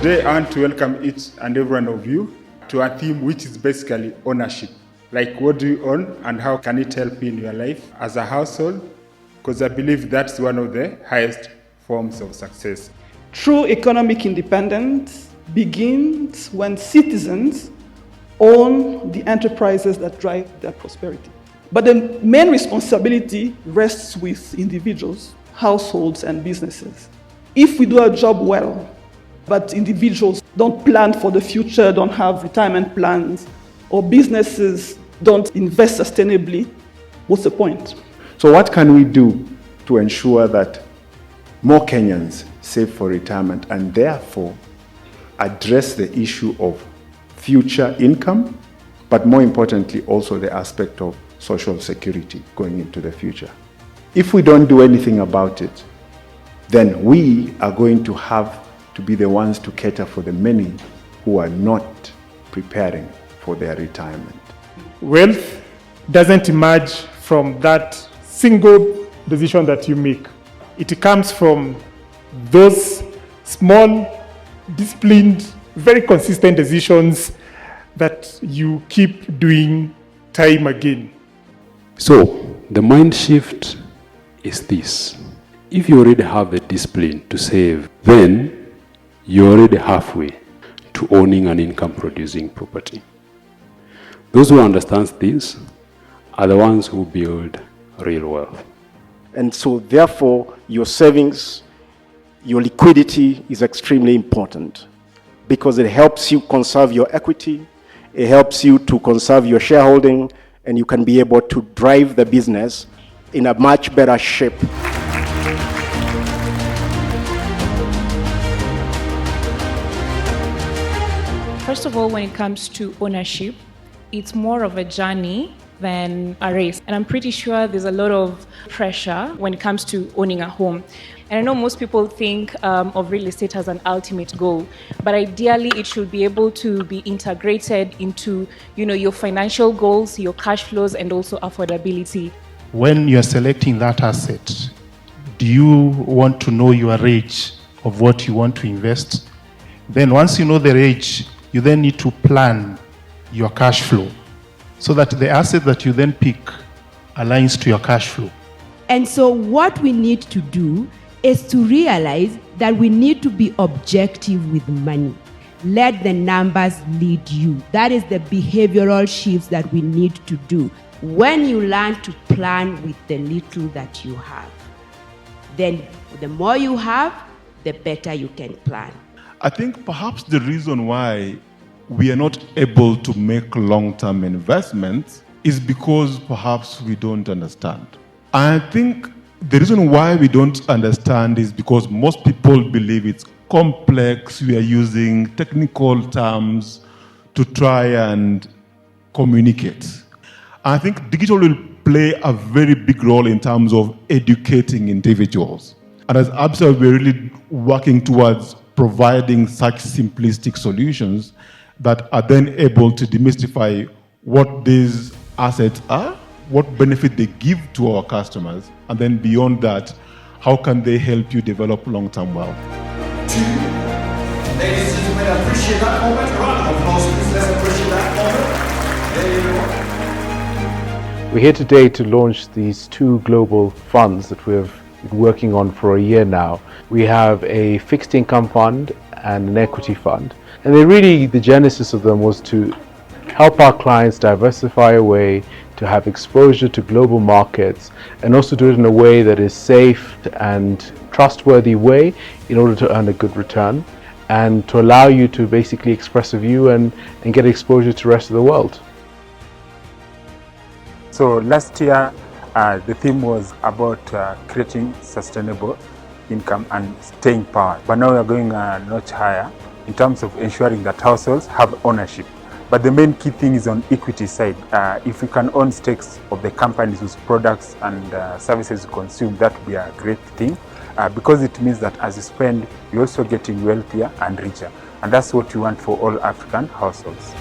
Today, I want to welcome each and every one of you to a theme which is basically ownership. Like, what do you own and how can it help you in your life as a household? Because I believe that's one of the highest forms of success. True economic independence begins when citizens own the enterprises that drive their prosperity. But the main responsibility rests with individuals, households, and businesses. If we do our job well, but individuals don't plan for the future, don't have retirement plans, or businesses don't invest sustainably, what's the point? So what can we do to ensure that more Kenyans save for retirement and therefore address the issue of future income, but more importantly also the aspect of social security going into the future? If we don't do anything about it, then we are going to have to be the ones to cater for the many who are not preparing for their retirement. Wealth doesn't emerge from that single decision that you make. It comes from those small, disciplined, very consistent decisions that you keep doing time again. So, the mind shift is this. If you already have the discipline to save, then you're already halfway to owning an income-producing property. Those who understand this are the ones who build real wealth. And so therefore, your savings, your liquidity is extremely important because it helps you conserve your equity, it helps you to conserve your shareholding, and you can be able to drive the business in a much better shape. First of all, when it comes to ownership, it's more of a journey than a race. And I'm pretty sure there's a lot of pressure when it comes to owning a home. And I know most people think of real estate as an ultimate goal, but ideally it should be able to be integrated into, your financial goals, your cash flows, and also affordability. When you're selecting that asset, do you want to know your range of what you want to invest? Then once you know the range, you then need to plan your cash flow so that the asset that you then pick aligns to your cash flow. And so what we need to do is to realize that we need to be objective with money. Let the numbers lead you. That is the behavioral shifts that we need to do. When you learn to plan with the little that you have, then the more you have, the better you can plan. I think perhaps the reason why we are not able to make long-term investments is because perhaps we don't understand. I think the reason why we don't understand is because most people believe it's complex. We are using technical terms to try and communicate. I think digital will play a very big role in terms of educating individuals. And as ABSA, we're really working towards providing such simplistic solutions that are then able to demystify what these assets are, what benefit they give to our customers, and then beyond that, how can they help you develop long-term wealth. Ladies and gentlemen, I appreciate that moment. Round of applause, please. Let's appreciate that moment. There you go. We're here today to launch these two global funds that we've been working on for a year now. We have a fixed income fund and an equity fund. And the genesis of them was to help our clients diversify away, to have exposure to global markets, and also do it in a way that is safe and trustworthy way in order to earn a good return, and to allow you to basically express a view and get exposure to the rest of the world. So last year, the theme was about creating sustainable income and staying power. But now we are going a notch higher in terms of ensuring that households have ownership. But the main key thing is on equity side. If we can own stakes of the companies whose products and services you consume, that would be a great thing. Because it means that as you spend, you're also getting wealthier and richer. And that's what we want for all African households.